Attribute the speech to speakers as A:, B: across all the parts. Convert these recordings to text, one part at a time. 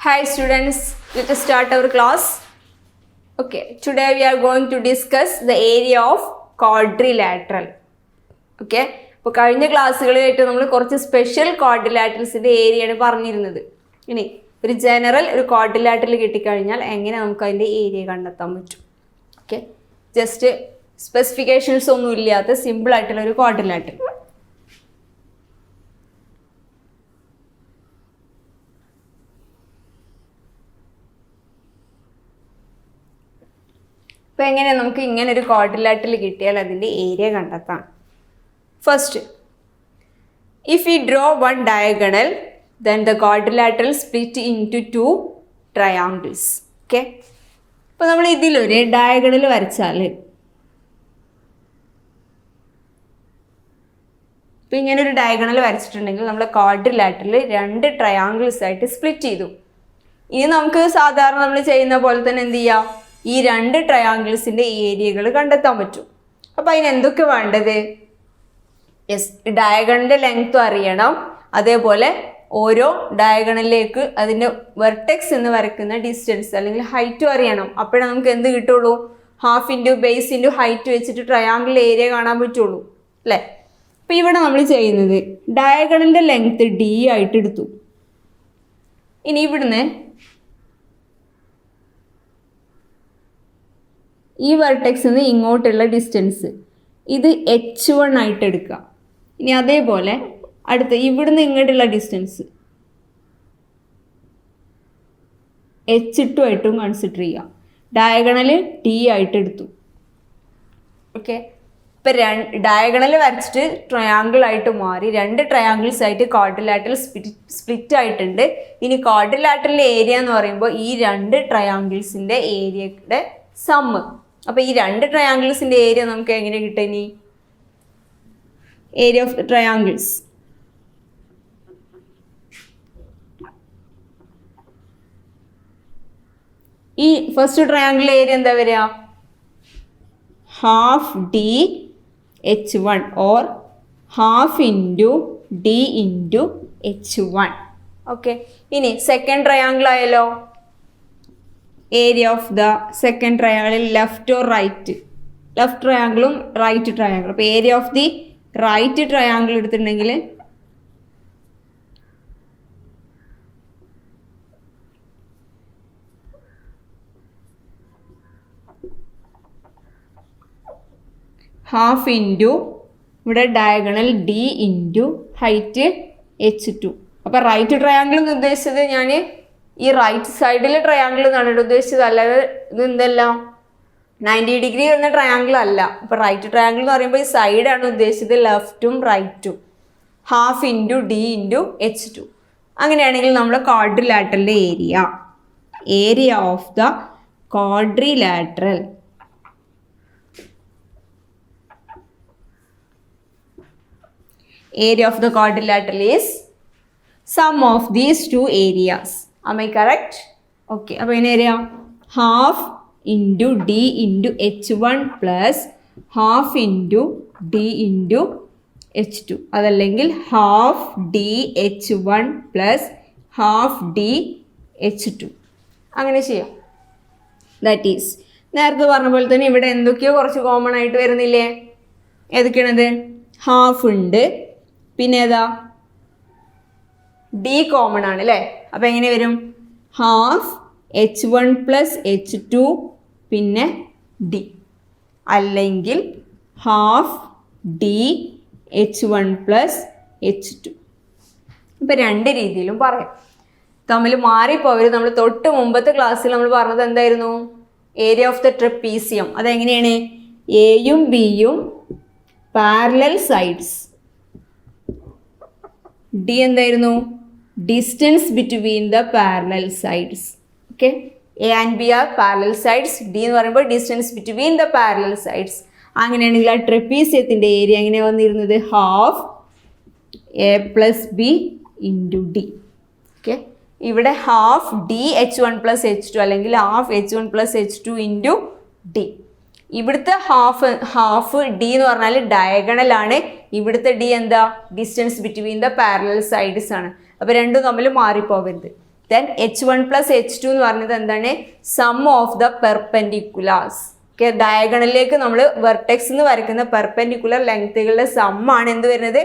A: Hi students, let us start our class. Okay, today we are going to discuss the area of quadrilateral. Okay, അപ്പോൾ കഴിഞ്ഞ ക്ലാസ്സുകളിലായിട്ട് നമ്മൾ കുറച്ച് special ക്വാഡ്രിലാറ്ററൽസിൻ്റെ ഏരിയയാണ് പറഞ്ഞിരുന്നത്. ഇനി ഒരു ജനറൽ ഒരു ക്വാഡ്രിലാറ്ററൽ കിട്ടിക്കഴിഞ്ഞാൽ എങ്ങനെ നമുക്ക് അതിൻ്റെ ഏരിയ കണ്ടെത്താൻ പറ്റും? ഓക്കെ, ജസ്റ്റ് സ്പെസിഫിക്കേഷൻസ് ഒന്നും ഇല്ലാത്ത സിമ്പിൾ ആയിട്ടുള്ള ഒരു ക്വാഡ്രിലാറ്ററൽ. അപ്പോൾ എങ്ങനെ നമുക്ക് ഇങ്ങനെ ഒരു ക്വാഡ്രിലാറ്ററൽ കിട്ടിയാൽ അതിൻ്റെ ഏരിയ കണ്ടെത്താം? First, if we draw one diagonal, then the quadrilateral split into two triangles. Okay? അപ്പോൾ നമ്മൾ ഇതിലൊരു ഡയഗണൽ വരച്ചാൽ ഇപ്പോൾ ഇങ്ങനെ ഒരു ഡയഗണൽ വരച്ചിട്ടുണ്ടെങ്കിൽ നമ്മൾ ക്വാഡ്രിലാറ്ററൽ രണ്ട് ട്രയാങ്കിൾസ് ആയിട്ട് സ്പ്ലിറ്റ് ചെയ്തു. ഇനി നമുക്ക് സാധാരണ നമ്മൾ ചെയ്യുന്ന പോലെ തന്നെ എന്ത് ചെയ്യാം? ഈ രണ്ട് ട്രയാങ്കിൾസിൻ്റെ ഏരിയകൾ കണ്ടെത്താൻ പറ്റും. അപ്പോൾ അതിന് എന്തൊക്കെ വേണ്ടത്? യെസ്, ഡയഗണലിൻ്റെ ലെങ്ത്തും അറിയണം, അതേപോലെ ഓരോ ഡയഗണലിലേക്ക് അതിൻ്റെ വെർട്ടെക്സ് എന്ന് വരയ്ക്കുന്ന ഡിസ്റ്റൻസ് അല്ലെങ്കിൽ ഹൈറ്റും അറിയണം. അപ്പോഴേ നമുക്ക് എന്ത് കിട്ടുള്ളൂ? Half into base into height വെച്ചിട്ട് ട്രയാങ്കിൾ ഏരിയ കാണാൻ പറ്റുള്ളൂ അല്ലേ? അപ്പോൾ ഇവിടെ നമ്മൾ ചെയ്യുന്നത് ഡയഗണലിൻ്റെ ലെങ്ത്ത് ഡി ആയിട്ട് എടുത്തു. ഇനി ഇവിടുന്ന് ഈ വെർട്ടെക്സ് നിന്ന് ഇങ്ങോട്ടുള്ള ഡിസ്റ്റൻസ് ഇത് h1 ആയിട്ട് എടുക്കുക. ഇനി അതേപോലെ അടുത്ത് ഇവിടുന്ന് ഇങ്ങോട്ടുള്ള ഡിസ്റ്റൻസ് h2 ആയിട്ടും കൺസിഡർ ചെയ്യുക. ഡയഗണൽ ടി ആയിട്ട് എടുത്തു. ഓക്കെ, ഇപ്പം ഡയഗണൽ വരച്ചിട്ട് ട്രയാങ്കിൾ ആയിട്ട് മാറി. രണ്ട് ട്രയാങ്കിൾസ് ആയിട്ട് ക്വാഡ്രിലാറ്ററൽ സ്പ്ലിറ്റ് ആയിട്ടുണ്ട്. ഇനി ക്വാഡ്രിലാറ്ററൽ ഏരിയ എന്ന് പറയുമ്പോൾ ഈ രണ്ട് ട്രയാങ്കിൾസിൻ്റെ ഏരിയയുടെ സമ്മ്. അപ്പോൾ ഈ രണ്ട് ട്രയാങ്കിൾസിൻ്റെ ഏരിയ നമുക്ക് എങ്ങനെ കിട്ടും? ഇനി ഏരിയ ഓഫ് ട്രയാങ്കിൾസ് ഈ ഫസ്റ്റ് ട്രയാങ്കിൾ ഏരിയ എന്താ വരിക? Half D h1 or half into D into h1. Okay, ഇനി സെക്കൻഡ് ട്രയാങ്കിൾ ആയാലോ? Area of the second triangle left or right? Left ട്രയാങ്കിളും റൈറ്റ് ട്രയാങ്കിളും. അപ്പോൾ area of the right triangle എടുത്തിട്ടുണ്ടെങ്കിൽ half into ഇവിടെ diagonal D into height h2. അപ്പോൾ right triangle എന്ന് ഉദ്ദേശിച്ചത് ഞാൻ ഈ റൈറ്റ് സൈഡിലെ ട്രയാങ്കിൾ എന്നാണ് ഉദ്ദേശിച്ചത്, അല്ലാതെ ഇത് എന്തല്ല 90 ഡിഗ്രി വരുന്ന ട്രയാങ്കിൾ അല്ല. അപ്പോൾ റൈറ്റ് ട്രയാങ്കിൾ എന്ന് പറയുമ്പോൾ ഈ സൈഡാണ് ഉദ്ദേശിച്ചത്, ലെഫ്റ്റും റൈറ്റും. Half into D into h2. അങ്ങനെയാണെങ്കിൽ നമ്മൾ ക്വാഡ്രിലാറ്ററലിൻ്റെ area of the quadrilateral is sum of these two areas. Am I correct? Okay, അപ്പോൾ ഇതിന് area half into D into h1 plus half into D into h2. അതല്ലെങ്കിൽ half D h1 plus half D h2. അങ്ങനെ ചെയ്യാം. That is നേരത്തെ പറഞ്ഞ പോലെ തന്നെ ഇവിടെ എന്തൊക്കെയോ കുറച്ച് കോമൺ ആയിട്ട് വരുന്നില്ലേ? ഏതൊക്കെയാണത്? ഹാഫ് ഉണ്ട്, പിന്നെ ഏതാ? ഡി കോമൺ ആണ് അല്ലേ? അപ്പോൾ എങ്ങനെ വരും? ഹാഫ് h1 പ്ലസ് h2 പിന്നെ ഡി, അല്ലെങ്കിൽ half D h1 plus h2. ഇപ്പം രണ്ട് രീതിയിലും പറയാം. തമ്മിൽ മാറിപ്പോവരുത്. നമ്മൾ തൊട്ട് മുമ്പത്തെ ക്ലാസ്സിൽ നമ്മൾ പറഞ്ഞത് എന്തായിരുന്നു? Area of the trapezium. അതെങ്ങനെയാണ്? എയും ബിയും പാരലൽ സൈഡ്സ്. ഡി എന്തായിരുന്നു? Distance between the parallel sides. Okay, A and B are parallel sides. D എന്ന് പറയുമ്പോൾ distance between the parallel sides. അങ്ങനെയാണെങ്കിൽ ആ ട്രപ്പീസിയത്തിൻ്റെ ഏരിയ എങ്ങനെ വന്നിരുന്നത്? Half A plus B into D. Okay, ഇവിടെ half D h1 plus h2 അല്ലെങ്കിൽ half h1 plus h2 into D. ഇവിടുത്തെ ഹാഫ് ഡി എന്ന് പറഞ്ഞാൽ ഡയഗണലാണ്. ഇവിടുത്തെ ഡി എന്താ? Distance between the parallel sides ആണ്. അപ്പോൾ രണ്ടും തമ്മിൽ മാറിപ്പോവരുത്. ദെൻ h1 പ്ലസ് h2 എന്ന് പറഞ്ഞത് എന്താണ്? Sum of the perpendiculars. Okay, ഡയഗണലിലേക്ക് നമ്മൾ വെർട്ടെക്സ് എന്ന് വരയ്ക്കുന്ന പെർപെൻഡിക്കുലർ ലെങ്ത്തുകളുടെ സമ്മാണ് എന്ത് വരുന്നത്?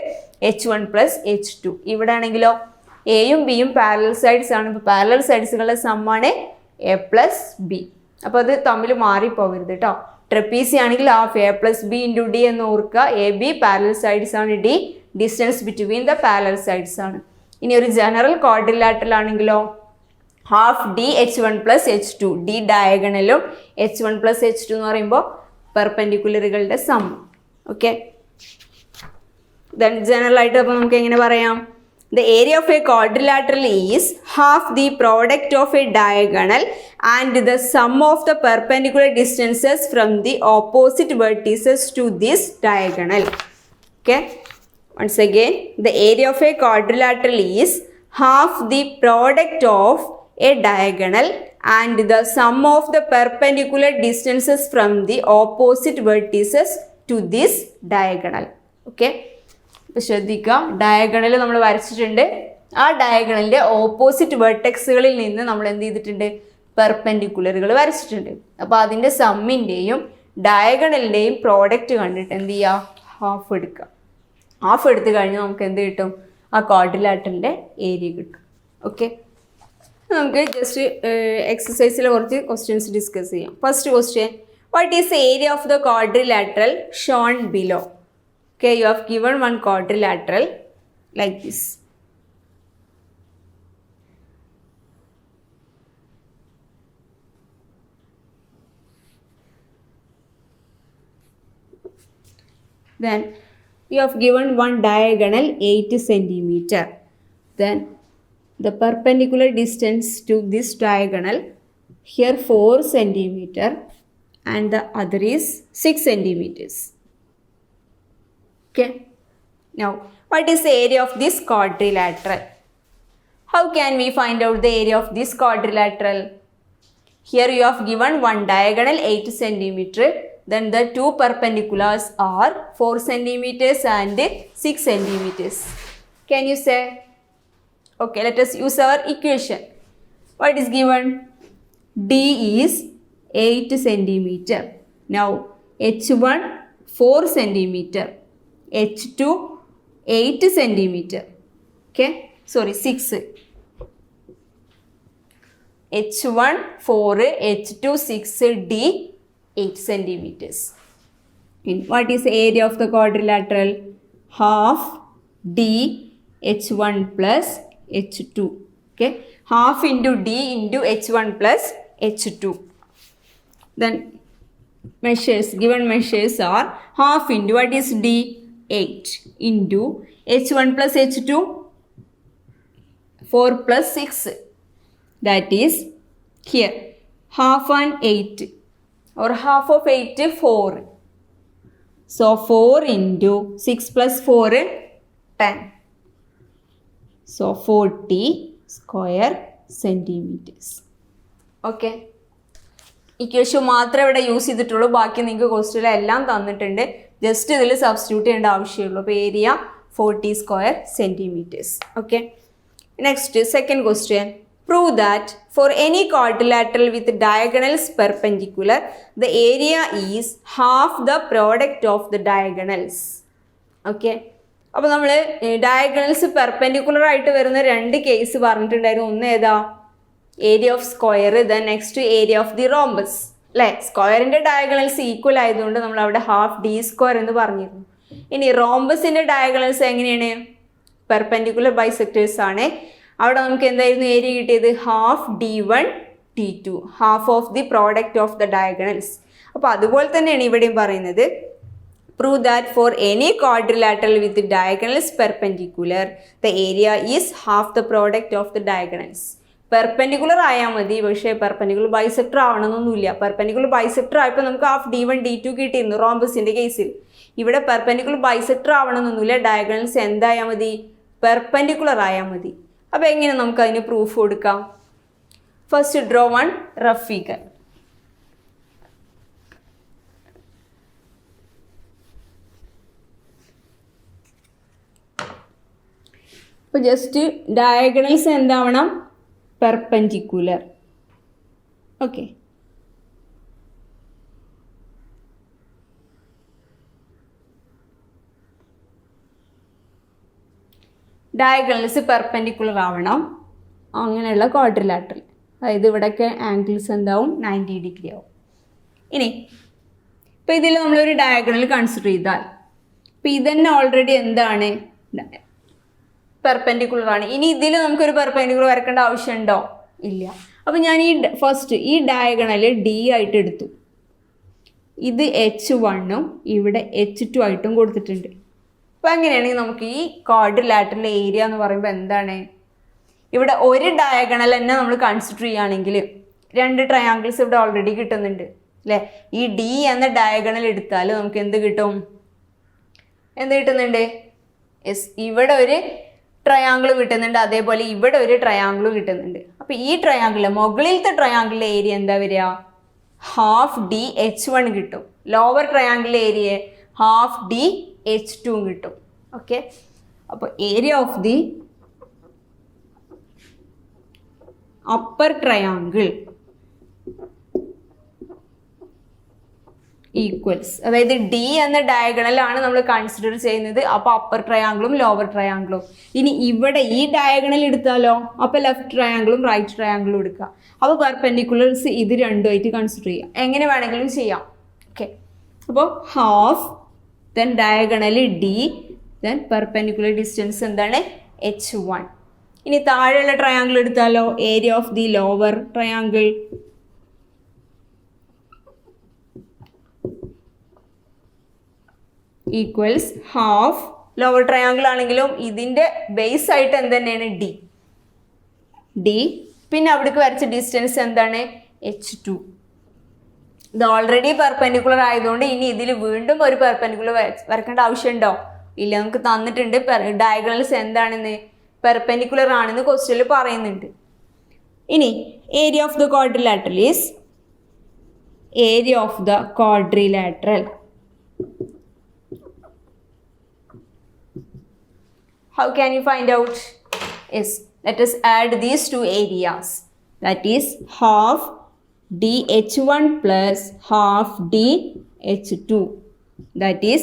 A: h1 plus h2. ഇവിടെ ആണെങ്കിലോ എയും ബിയും പാരലൽ സൈഡ്സ് ആണ്. ഇപ്പോൾ പാരലൽ സൈഡ്സുകളുടെ സമ്മാണ് a പ്ലസ് ബി. അപ്പോൾ അത് തമ്മിൽ മാറിപ്പോകരുത് കേട്ടോ. ട്രപ്പീസി ആണെങ്കിൽ half a plus B into D എന്ന് ഓർക്കുക. എ ബി പാരലൽ സൈഡ്സ് ആണ്, D distance between the parallel sides ആണ്. ഇനി ഒരു ജനറൽ ക്വാഡ്രിലാറ്ററൽ ആണെങ്കിലോ half D h1 plus h2. D ഡയഗണലും h1 പ്ലസ് h2 എന്ന് പറയുമ്പോൾ പെർപെൻഡിക്കുലറുകളുടെ സം. ഓക്കെ, ദെൻ ജനറൽ ആയിട്ട് അപ്പോൾ നമുക്ക് എങ്ങനെ പറയാം? The area of a quadrilateral is half the product of a diagonal and the sum of the perpendicular distances from the opposite vertices to this diagonal. Okay, once again, the area of a quadrilateral is half the product of a diagonal and the sum of the perpendicular distances from the opposite vertices to this diagonal. Okay, ഇപ്പോൾ ശ്രദ്ധിക്കുക, diagonal നമ്മൾ വരച്ചിട്ടുണ്ട്. ആ ഡയഗണലിൻ്റെ opposite വെർട്ടെക്സുകളിൽ നിന്ന് നമ്മൾ എന്ത് ചെയ്തിട്ടുണ്ട്? പെർപെൻഡിക്കുലറുകൾ വരച്ചിട്ടുണ്ട്. അപ്പോൾ അതിൻ്റെ സമ്മിൻ്റെയും ഡയഗണലിൻ്റെയും പ്രോഡക്റ്റ് കണ്ടിട്ട് എന്ത് ചെയ്യുക? ഹാഫ് എടുക്കുക. ഹാഫ് എടുത്തു കഴിഞ്ഞാൽ നമുക്ക് എന്ത് കിട്ടും? ആ ക്വാഡ്രിലാറ്ററിൻ്റെ ഏരിയ കിട്ടും. ഓക്കെ, നമുക്ക് ജസ്റ്റ് എക്സസൈസിൽ കുറച്ച് ക്വസ്റ്റ്യൻസ് ഡിസ്കസ് ചെയ്യാം. First question, what is the area of the quadrilateral Sean below? Okay, you have given one quadrilateral like this. Then you have given one diagonal 8 centimeter. Then the perpendicular distance to this diagonal here 4 centimeter and the other is 6 centimeters. Okay, now what is the area of this quadrilateral? How can we find out the area of this quadrilateral? Here you have given one diagonal 8 centimeter, then the two perpendiculars are 4 centimeters and 6 centimeters. Can you say? Okay, let us use our equation. What is given? D is 8 centimeter. Now h1 4 centimeter. h2 8 centimeter. Okay, sorry 6. h1 4, h2 6, d 8 centimeters. And what is the area of the quadrilateral? Half d h1 plus h2. Okay, half into d into h1 plus h2. Then measures, given measures are half into what is d? 8 into h1 plus h2 4 plus 6, that is here half and 8 or half of 8 4. So 4 into 6 plus 4 10. So 40 square centimeters. Okay, equation മാത്രമേ ഇവിടെ use ചെയ്തിട്ടുള്ളൂ. ബാക്കി നിങ്ങൾക്ക് question എല്ലാം തന്നിട്ടുണ്ട്. Just ഇതിൽ substitute ചെയ്യേണ്ട ആവശ്യമുള്ളൂ. അപ്പോൾ area 40 square centimetres. Okay, next second question, prove that for any quadrilateral with diagonals perpendicular the area is half the product of the diagonals. Okay, അപ്പോൾ നമ്മൾ ഡയഗണൽസ് പെർപെൻഡിക്കുലർ ആയിട്ട് വരുന്ന രണ്ട് കേസ് പറഞ്ഞിട്ടുണ്ടായിരുന്നു. ഒന്ന് ഏതാ? Area of square, then next area of the rhombus അല്ലേ? സ്ക്വയറിൻ്റെ ഡയഗണൽസ് ഈക്വൽ ആയതുകൊണ്ട് നമ്മൾ അവിടെ ഹാഫ് ഡി സ്ക്വയർ എന്ന് പറഞ്ഞിരുന്നു. ഇനി റോംബസിൻ്റെ ഡയഗണൽസ് എങ്ങനെയാണ്? പെർപെൻഡിക്കുലർ ബൈസെക്ടേഴ്സ് ആണ്. അവിടെ നമുക്ക് എന്തായിരുന്നു ഏരിയ കിട്ടിയത്? Half d1 d2, half of the product of the diagonals. അപ്പോൾ അതുപോലെ തന്നെയാണ് ഇവിടെയും പറയുന്നത്. Prove that for any quadrilateral with diagonals perpendicular the area is half the product of the diagonals. Perpendicular ആയാൽ മതി, പക്ഷേ പെർപെൻഡിക്കുലർ ബൈസെക്ടർ ആവണമെന്നൊന്നുമില്ല. പെർപെൻഡിക്കുലർ ബൈസെക്ടർ ആയപ്പോൾ നമുക്ക് ഹാഫ് d1 d2 കിട്ടിയിരുന്നു റോംബസിൻ്റെ കേസിൽ. ഇവിടെ പെർപെൻഡിക്കുലർ ബൈസെക്ടർ ആവണമെന്നൊന്നുമില്ല. ഡയഗണൽസ് എന്തായാൽ മതി? പെർപെൻഡിക്കുലർ ആയാൽ മതി. അപ്പോൾ എങ്ങനെ നമുക്ക് അതിന് പ്രൂഫ് കൊടുക്കാം? First draw one rough figure. അപ്പോൾ ജസ്റ്റ് ഡയഗണൽസ് എന്താവണം? പെർപെൻഡിക്കുലർ. ഓക്കെ, ഡയഗണൽസ് പെർപെൻഡിക്കുലർ ആവണം അങ്ങനെയുള്ള ക്വാഡ്രിലാറ്ററൽ. അതായത് ഇവിടെയൊക്കെ ആംഗിൾസ് എന്താവും 90 ഡിഗ്രി ആവും. ഇനി ഇപ്പോൾ ഇതിൽ നമ്മളൊരു ഡയഗണൽ കൺസിഡർ ചെയ്താൽ ഇപ്പോൾ ഇതന്നെ ഓൾറെഡി എന്താണ് പെർപെൻഡിക്കുലർ ആണ്. ഇനി ഇതിൽ നമുക്കൊരു പെർപെൻഡിക്കുലർ വരക്കേണ്ട ആവശ്യമുണ്ടോ? ഇല്ല. അപ്പോൾ ഞാൻ ഫസ്റ്റ് ഈ ഡയഗണൽ ഡി ആയിട്ട് എടുത്തു. ഇത് H1 ഇവിടെ H2 ആയിട്ടും കൊടുത്തിട്ടുണ്ട്. അപ്പോൾ അങ്ങനെയാണെങ്കിൽ നമുക്ക് ഈ ക്വാഡ്രിലാറ്ററൽ ഏരിയ എന്ന് പറയുമ്പോൾ എന്താണ്? ഇവിടെ ഒരു ഡയഗണൽ തന്നെ നമ്മൾ കൺസിഡർ ചെയ്യുകയാണെങ്കിൽ 2 ട്രയാങ്കിൾസ് ഇവിടെ ഓൾറെഡി കിട്ടുന്നുണ്ട് അല്ലേ? ഈ ഡി എന്ന ഡയഗണൽ എടുത്താൽ നമുക്ക് എന്ത് കിട്ടും? എന്ത് കിട്ടുന്നുണ്ട്? യെസ്, ഇവിടെ ഒരു ട്രയാങ്കിൾ കിട്ടുന്നുണ്ട്, അതേപോലെ ഇവിടെ ഒരു ട്രയാങ്കിൾ കിട്ടുന്നുണ്ട്. അപ്പോൾ ഈ ട്രയാങ്കിൾ മുകളിലത്തെ ട്രയാങ്കിളിലെ ഏരിയ എന്താ വരിക? ഹാഫ് ഡി H1 കിട്ടും. ലോവർ ട്രയാങ്കിളിലെ ഏരിയ ഹാഫ് ഡി H2 കിട്ടും. ഓക്കെ, അപ്പോൾ area of the upper triangle equals, അതായത് ഡി എന്ന ഡയഗണലാണ് നമ്മൾ കൺസിഡർ ചെയ്യുന്നത്. അപ്പോൾ അപ്പർ ട്രയാങ്കിളും ലോവർ ട്രയാങ്കിളും. ഇനി ഇവിടെ ഈ ഡയഗണൽ എടുത്താലോ? അപ്പോൾ ലെഫ്റ്റ് ട്രയാങ്കിളും റൈറ്റ് ട്രയാങ്കിളും എടുക്കുക. അപ്പോൾ പെർപെൻഡിക്കുലർസ് ഇത് രണ്ടുമായിട്ട് കൺസിഡർ ചെയ്യാം. എങ്ങനെ വേണമെങ്കിലും ചെയ്യാം. ഓക്കെ, അപ്പോൾ half, then diagonal D, then perpendicular distance എന്താണ്? H1. ഇനി താഴെയുള്ള ട്രയാങ്കിൾ എടുത്താലോ? Area of the lower triangle equals half, lower triangle ആണെങ്കിലും ഇതിൻ്റെ ബേസ് ആയിട്ട് എന്ത് തന്നെയാണ്? ഡി. പിന്നെ അവിടേക്ക് വരച്ച ഡിസ്റ്റൻസ് എന്താണ്? H2. ഇത് ഓൾറെഡി പെർപെൻഡിക്കുലർ ആയതുകൊണ്ട് ഇനി ഇതിൽ വീണ്ടും ഒരു പെർപെൻഡിക്കുലർ വരക്കേണ്ട ആവശ്യമുണ്ടോ? ഇല്ല, നമുക്ക് തന്നിട്ടുണ്ട് ഡയഗണൽസ് എന്താണെന്ന്, പെർപെൻഡിക്കുലർ ആണെന്ന് ക്വസ്റ്റ്യനിൽ പറയുന്നുണ്ട്. ഇനി area of the quadrilateral is area of the quadrilateral. How can you find out? Yes, let us add these two areas. That is half dH1 plus half dH2. That is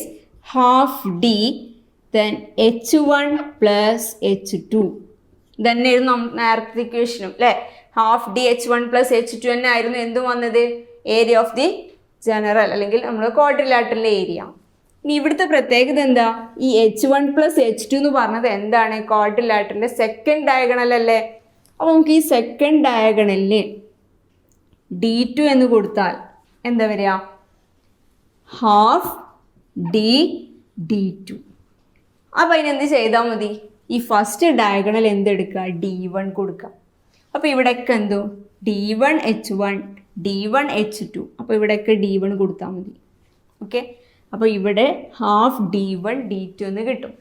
A: half d, then H1 plus H2. Then നേരത്തെ ഇക്വേഷനും അല്ലേ? Half D H1 plus H2 തന്നെ ആയിരുന്നു എന്തും വന്നത്? Area of the general അല്ലെങ്കിൽ നമ്മൾ quadrilateral area. ഇനി ഇവിടുത്തെ പ്രത്യേകത എന്താ? ഈ H1 plus H2 എന്ന് പറഞ്ഞത് എന്താണ്? ക്വാഡ്രിലാറ്ററലിൻ്റെ സെക്കൻഡ് ഡയഗണൽ അല്ലേ? അപ്പോൾ നമുക്ക് ഈ സെക്കൻഡ് ഡയഗണലിന് D2 എന്ന് കൊടുത്താൽ എന്താ വരിക? Half D2. അപ്പോൾ അതിനെന്ത് ചെയ്താൽ മതി? ഈ ഫസ്റ്റ് ഡയഗണൽ എന്തെടുക്കുക? D1 കൊടുക്കുക. അപ്പോൾ ഇവിടെയൊക്കെ എന്തോ D1 H1 D1 H2. അപ്പോൾ ഇവിടെയൊക്കെ D1 കൊടുത്താൽ മതി. ഓക്കെ, അപ്പോൾ ഇവിടെ ഹാഫ് D1 D2 എന്ന് കിട്ടും.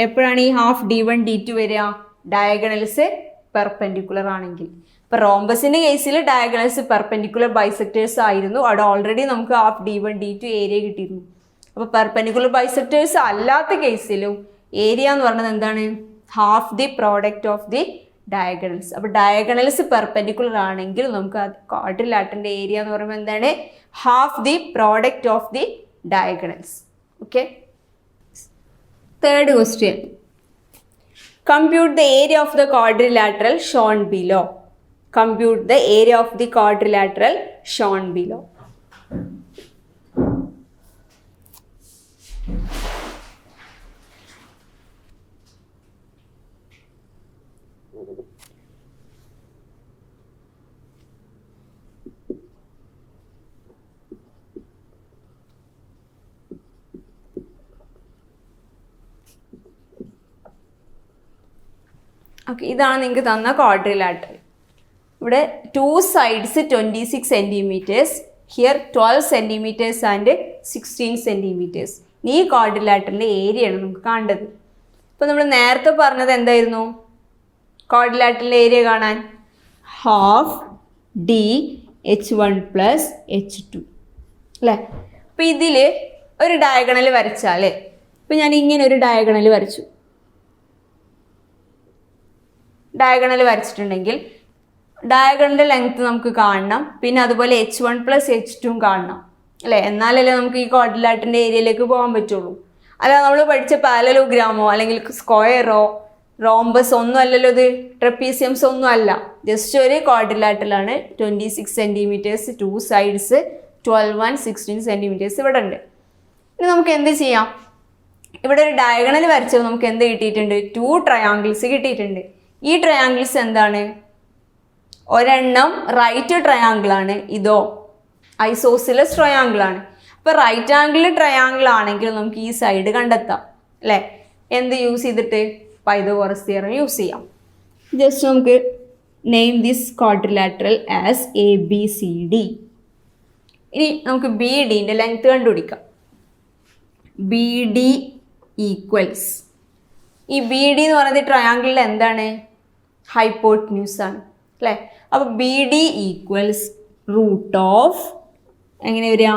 A: എപ്പോഴാണ് ഈ ഹാഫ് D1 D2 വരിക? ഡയഗണൽസ് പെർപെൻഡിക്കുലർ ആണെങ്കിൽ. ഇപ്പോൾ റോംബസിൻ്റെ കേസിൽ ഡയഗണൽസ് പെർപെൻഡിക്കുലർ ബൈസെക്ടേഴ്സ് ആയിരുന്നു. അവിടെ ഓൾറെഡി നമുക്ക് ഹാഫ് D1 D2 ഏരിയ കിട്ടിയിരുന്നു. അപ്പോൾ പെർപെൻഡിക്കുലർ ബൈസെക്ടേഴ്സ് അല്ലാത്ത കേസിലും ഏരിയ എന്ന് പറയുന്നത് എന്താണ്? Half the product of the diagonals. അപ്പോൾ ഡയഗണൽസ് പെർപെൻഡിക്കുലർ ആണെങ്കിൽ നമുക്ക് ക്വാഡ്രിലാറ്ററലിൻ്റെ ഏരിയ എന്ന് പറയുമ്പോൾ എന്താണ്? Half the product of the diagonals. Okay, third question, compute the area of the quadrilateral shown below. Compute the area of the quadrilateral shown below. Okay, ഇതാണ് നിങ്ങൾക്ക് തന്ന quadrilateral. ഇവിടെ 2 sides 26 centimeters, here 12 centimeters and 16 centimeters. ഈ ക്വാഡ്രിലാറ്ററലിൻ്റെ ഏരിയയാണ് നമുക്ക് കാണേണ്ടത്. ഇപ്പോൾ നമ്മൾ നേരത്തെ പറഞ്ഞത് എന്തായിരുന്നു? ക്വാഡ്രിലാറ്ററലിൻ്റെ ഏരിയ കാണാൻ ഹാഫ് DH1 plus H2 അല്ലേ? അപ്പോൾ ഇതിൽ ഒരു ഡയഗണൽ വരച്ചാൽ, ഇപ്പോൾ ഞാൻ ഇങ്ങനെ ഒരു ഡയഗണൽ വരച്ചു. ഡയഗണൽ വരച്ചിട്ടുണ്ടെങ്കിൽ ഡയഗണലിൻ്റെ ലെങ്ത് നമുക്ക് കാണണം, പിന്നെ അതുപോലെ H1 + H2 കാണണം അല്ലേ, എന്നാലല്ലേ നമുക്ക് ഈ ക്വാഡ്രിലാറ്ററിൻ്റെ ഏരിയയിലേക്ക് പോകാൻ പറ്റുള്ളൂ. അല്ല നമ്മൾ പഠിച്ച പാരലോഗ്രാമോ അല്ലെങ്കിൽ സ്ക്വയറോ റോംബസ് ഒന്നും അല്ലല്ലോ ഇത്, ട്രപ്പീസിയംസ് ഒന്നും അല്ല, ജസ്റ്റ് ഒരു ക്വാഡ്രിലാറ്ററലാണ്. 26 സെൻറ്റിമീറ്റേഴ്സ് 2 സൈഡ്സ് 12 and 16 സെൻറ്റിമീറ്റേഴ്സ് ഇവിടെ ഉണ്ട്. ഇനി നമുക്ക് എന്ത് ചെയ്യാം, ഇവിടെ ഒരു ഡയഗണൽ വരച്ചപ്പോൾ നമുക്ക് എന്ത് കിട്ടിയിട്ടുണ്ട്, 2 ട്രയാങ്കിൾസ് കിട്ടിയിട്ടുണ്ട്. ഈ ട്രയാങ്കിൾസ് എന്താണ്, ഒരെണ്ണം റൈറ്റ് ട്രയാങ്കിൾ ആണ്, ഇതോ ഐസോസിലസ് ട്രയാങ്കിൾ ആണ്. അപ്പോൾ റൈറ്റ് ആംഗിൾ ട്രയാങ്കിൾ ആണെങ്കിൽ നമുക്ക് ഈ സൈഡ് കണ്ടെത്താം അല്ലേ, എന്ത് യൂസ് ചെയ്തിട്ട്, പൈതഗോറസ് തിയറം യൂസ് ചെയ്യാം. ജസ്റ്റ് നമുക്ക് name this quadrilateral as ABCD. ഇനി നമുക്ക് BDൻ്റെ ലെങ്ത് കണ്ടുപിടിക്കാം. BD ഈക്വൽസ്, ഈ BD എന്ന് പറയുന്നത് ട്രയാങ്കിളിൽ എന്താണ്, ഹൈപ്പോട്ട്ന്യൂസ് ആണ് അല്ലേ. അപ്പോൾ BD ഈക്വൽസ് റൂട്ട് ഓഫ് എങ്ങനെ വരിക,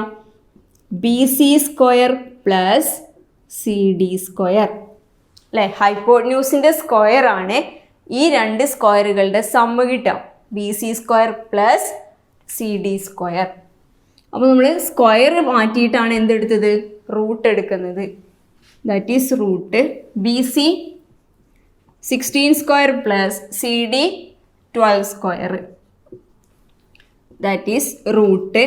A: BC² + CD² അല്ലേ. ഹൈപ്പോട്ട്ന്യൂസിൻ്റെ സ്ക്വയർ ആണ്, ഈ രണ്ട് സ്ക്വയറുകളുടെ സമ്മ് കിട്ടാം, BC² + CD². അപ്പോൾ നമ്മൾ സ്ക്വയർ മാറ്റിയിട്ടാണ് എന്തെടുത്തത്, റൂട്ട് എടുക്കുന്നത്. That is root BC 16² + CD 12². That is root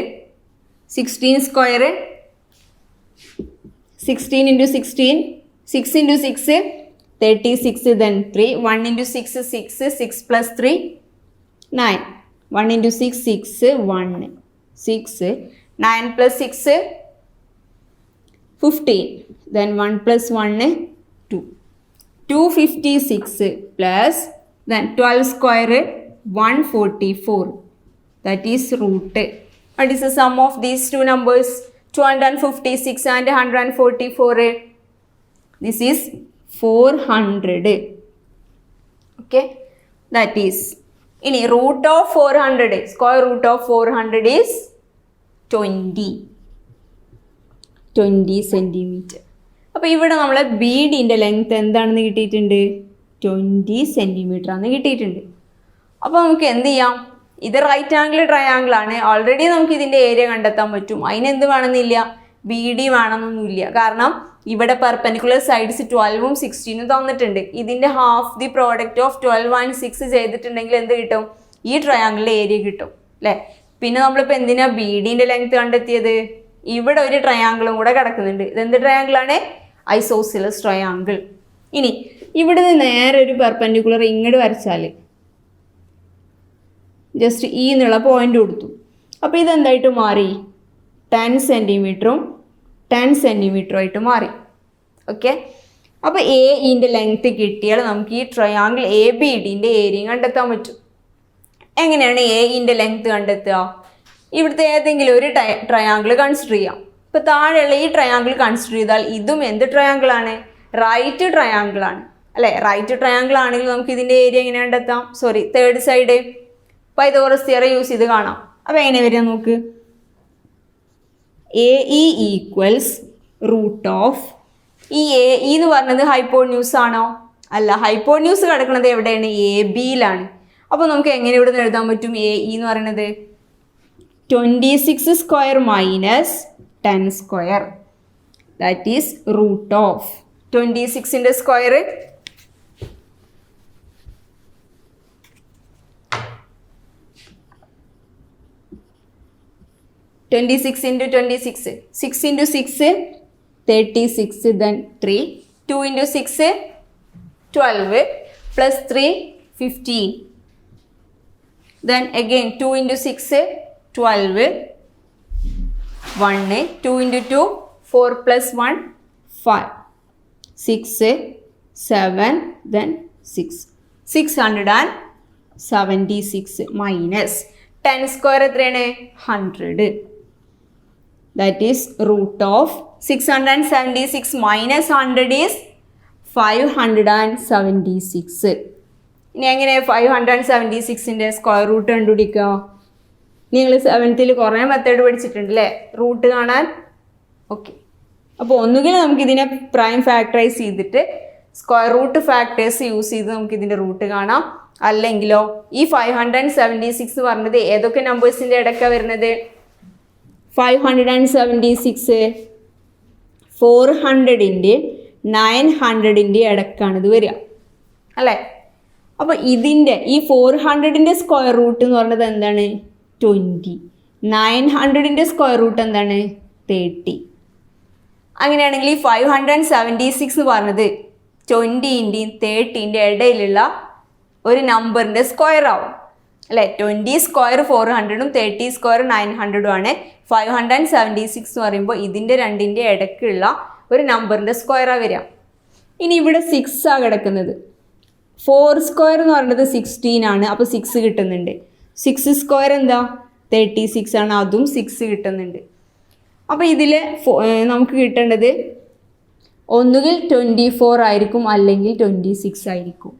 A: 16² 16 × 16 6 × 6 36, then 3 1 × 6 6 6 + 3 9 1 × 6 6 1 6 9 + 6 15, then 1 + 1 2 256 plus then 12² 144. That is root. What is the sum of these two numbers, 256 and 144? This is 400. Okay, that is ini root of 400, square root of 400 is 20 centimeter. അപ്പോൾ ഇവിടെ നമ്മൾ BDൻ്റെ length എന്താണെന്ന് കിട്ടിയിട്ടുണ്ട്, 20 centimetre ആണെന്ന് കിട്ടിയിട്ടുണ്ട്. അപ്പോൾ നമുക്ക് എന്ത് ചെയ്യാം, ഇത് റൈറ്റ് ആംഗിൾ ട്രയാങ്കിൾ ആണ്, ഓൾറെഡി നമുക്ക് ഇതിൻ്റെ ഏരിയ കണ്ടെത്താൻ പറ്റും. അതിനെന്ത് വേണമെന്നില്ല, BD വേണമെന്നൊന്നുമില്ല, കാരണം ഇവിടെ പെർപെൻഡിക്കുലർ സൈഡ്സ് 12ഉം 16ഉം തന്നിട്ടുണ്ട്. ഇതിൻ്റെ half the product of 12 and 6 ചെയ്തിട്ടുണ്ടെങ്കിൽ എന്ത് കിട്ടും, ഈ ട്രയാങ്കിളിൻ്റെ ഏരിയ കിട്ടും അല്ലേ. പിന്നെ നമ്മളിപ്പോൾ എന്തിനാ BDൻ്റെ ലെങ്ത് കണ്ടെത്തിയത്, ഇവിടെ ഒരു ട്രയാങ്കിളും കൂടെ കിടക്കുന്നുണ്ട്. ഇതെന്ത് ട്രയാങ്കിളാണ്, ഐസോസിലസ് ട്രയാങ്കിൾ. ഇനി ഇവിടെ നിന്ന് നേരെ ഒരു പെർപെൻഡിക്കുലർ ഇങ്ങോട്ട് വരച്ചാൽ ജസ്റ്റ് ഈ എന്നുള്ള പോയിന്റ് കൊടുത്തു. അപ്പോൾ ഇതെന്തായിട്ട് മാറി, 10 സെൻറ്റിമീറ്ററും 10 സെൻറ്റിമീറ്ററും ആയിട്ട് മാറി. ഓക്കെ, അപ്പോൾ AEൻ്റെ ലെങ്ത് കിട്ടിയാൽ നമുക്ക് ഈ ട്രയാങ്കിൾ ABDൻ്റെ ഏരിയ കണ്ടെത്താൻ പറ്റും. എങ്ങനെയാണ് AEൻ്റെ ലെങ്ത് കണ്ടെത്തുക, ഇവിടുത്തെ ഏതെങ്കിലും ഒരു ട്രയാങ്കിൾ കൺസിഡർ ചെയ്യാം. ഇപ്പോൾ താഴെയുള്ള ഈ ട്രയാങ്കിൾ കൺസിഡർ ചെയ്താൽ ഇതും എന്ത് ട്രയാങ്കിളാണ്, റൈറ്റ് ട്രയാങ്കിൾ ആണ് അല്ലേ. റൈറ്റ് ട്രയാങ്കിൾ ആണെങ്കിൽ നമുക്ക് ഇതിൻ്റെ ഏരിയ എങ്ങനെ കണ്ടെത്താം, sorry third side Pythagoras theorem use ചെയ്ത് കാണാം. അപ്പോൾ എങ്ങനെ വരിക നോക്ക്, AE ഈക്വൽസ് റൂട്ട് ഓഫ്, ഈ AE എന്ന് പറഞ്ഞത് ഹൈപ്പോട്ന്യൂസ് ആണോ, അല്ല, ഹൈപ്പോട്ന്യൂസ് കിടക്കുന്നത് എവിടെയാണ്, ABയിലാണ്. അപ്പോൾ നമുക്ക് എങ്ങനെ ഇവിടെ നിന്ന് എഴുതാൻ പറ്റും, AE എന്ന് പറയുന്നത് 26² - 10². That is root of 26ൻ്റെ square 26 × 26 6 × 6 36, then 3 2 × 6 12 plus 3 15, then again 2 × 6 12 1 2 × 2 4 plus 1 5 6 7, then 676 minus 10² എത്രയാണ്, 100. That is root of 676 minus 100 is 576. ഇനി എങ്ങനെ 576ൻ്റെ സ്ക്വയർ റൂട്ട് കണ്ടുപിടിക്കുക, നിങ്ങൾ 7th കുറേ മെത്തേഡ് പഠിച്ചിട്ടുണ്ട് അല്ലേ റൂട്ട് കാണാൻ. ഓക്കെ, അപ്പോൾ ഒന്നുകിൽ നമുക്കിതിനെ പ്രൈം ഫാക്ടറൈസ് ചെയ്തിട്ട് സ്ക്വയർ റൂട്ട് ഫാക്ടേഴ്സ് യൂസ് ചെയ്ത് നമുക്ക് ഇതിൻ്റെ റൂട്ട് കാണാം. അല്ലെങ്കിലോ ഈ 576 പറഞ്ഞത് ഏതൊക്കെ നമ്പേഴ്സിൻ്റെ ഇടയ്ക്കാണ് വരുന്നത്? 576 400-ൻ്റെ 900-ൻ്റെ ഇടയ്ക്കാണ് ഇത് വരിക അല്ലേ? അപ്പോൾ ഇതിൻ്റെ ഈ 400-ൻ്റെ സ്ക്വയർ റൂട്ട് എന്ന് പറയുന്നത് എന്താണ്? 20. 900-ൻ്റെ സ്ക്വയർ റൂട്ട് എന്താണ്? 30. അങ്ങനെയാണെങ്കിൽ ഈ 576 എന്ന് പറഞ്ഞത് 20-ൻ്റെയും 30-ൻ്റെ ഇടയിലുള്ള ഒരു നമ്പറിൻ്റെ സ്ക്വയർ ആവും അല്ലേ? 20 സ്ക്വയർ 400-ഉം 30 സ്ക്വയർ 900-ഉം ആണ്. 576 എന്ന് പറയുമ്പോൾ ഇതിൻ്റെ രണ്ടിൻ്റെ ഇടയ്ക്കുള്ള ഒരു നമ്പറിൻ്റെ സ്ക്വയറാണ് വരിക. ഇനി ഇവിടെ 6 ആണ് കിടക്കുന്നത്. 4 സ്ക്വയർ എന്ന് പറയുന്നത് 16 ആണ്. അപ്പോൾ 6 കിട്ടുന്നുണ്ട്. 6 സ്ക്വയർ എന്താ? 36 ആണ്. അതും 6 കിട്ടുന്നുണ്ട്. അപ്പോൾ ഇതിൽ നമുക്ക് കിട്ടേണ്ടത് ഒന്നുകിൽ 24 ആയിരിക്കും, അല്ലെങ്കിൽ 26 ആയിരിക്കും.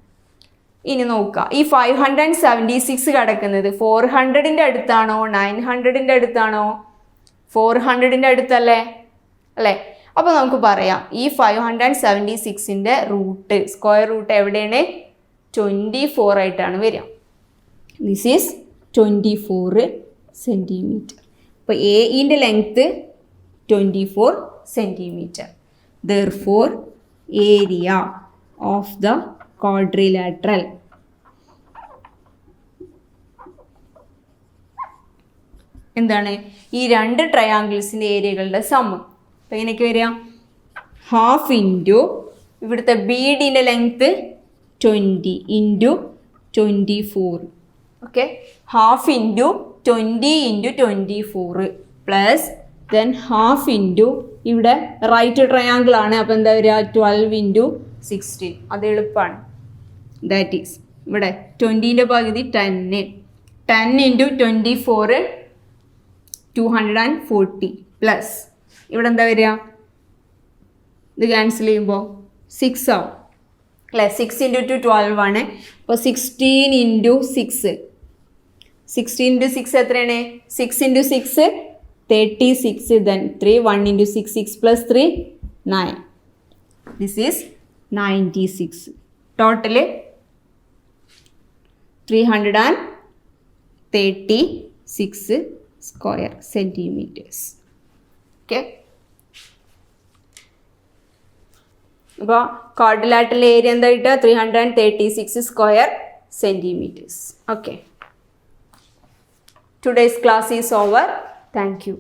A: ഇനി നോക്കുക, ഈ 576 കിടക്കുന്നത് 400-ൻ്റെ അടുത്താണോ 900-ൻ്റെ അടുത്താണോ? 400-ൻ്റെ അടുത്തല്ലേ അല്ലേ? അപ്പോൾ നമുക്ക് പറയാം ഈ 576-ൻ്റെ റൂട്ട് സ്ക്വയർ റൂട്ട് എവിടെയാണ്? 24 ആയിട്ടാണ് വരിക. This is 24 centimetre. അപ്പോൾ എയുടെ length 24 centimetre. Therefore, area of the quadrilateral എന്താണ്? ഈ രണ്ട് ട്രയാങ്കിൾസിൻ്റെ ഏരിയകളുടെ സമ്മ്. അപ്പോൾ എങ്ങനെയൊക്കെ വരിക? ഹാഫ് ഇൻറ്റു ഇവിടുത്തെ ബി ഡിൻ്റെ length 20 into 24. Okay, half into 20 into 24 plus then half into ഇവിടെ റൈറ്റ് ട്രയാങ്കിൾ ആണ്. അപ്പോൾ എന്താ വരിക? 12 ഇൻറ്റു 16. അത് എളുപ്പമാണ്. ദാറ്റ് ഈസ് ഇവിടെ 20-ൻ്റെ പകുതി 10. 10 ഇൻറ്റു 24 240 പ്ലസ് ഇവിടെ എന്താ വരിക? ഇത് ക്യാൻസൽ ചെയ്യുമ്പോൾ 6 ആവും അല്ലേ? 6 ഇൻറ്റു 2 12 ആണ്. അപ്പോൾ 16 ഇൻറ്റു 6. 16 ഇൻറ്റു 6 എത്രയാണ്? 6 into 6 36. then 3 1 into 6 6 plus 3 9. This is 96. Total 336 square centimeters. Okay. അപ്പോൾ quadrilateral area എന്താ കിട്ടുക? 336 square centimeters. Okay. Today's class is over. Thank you.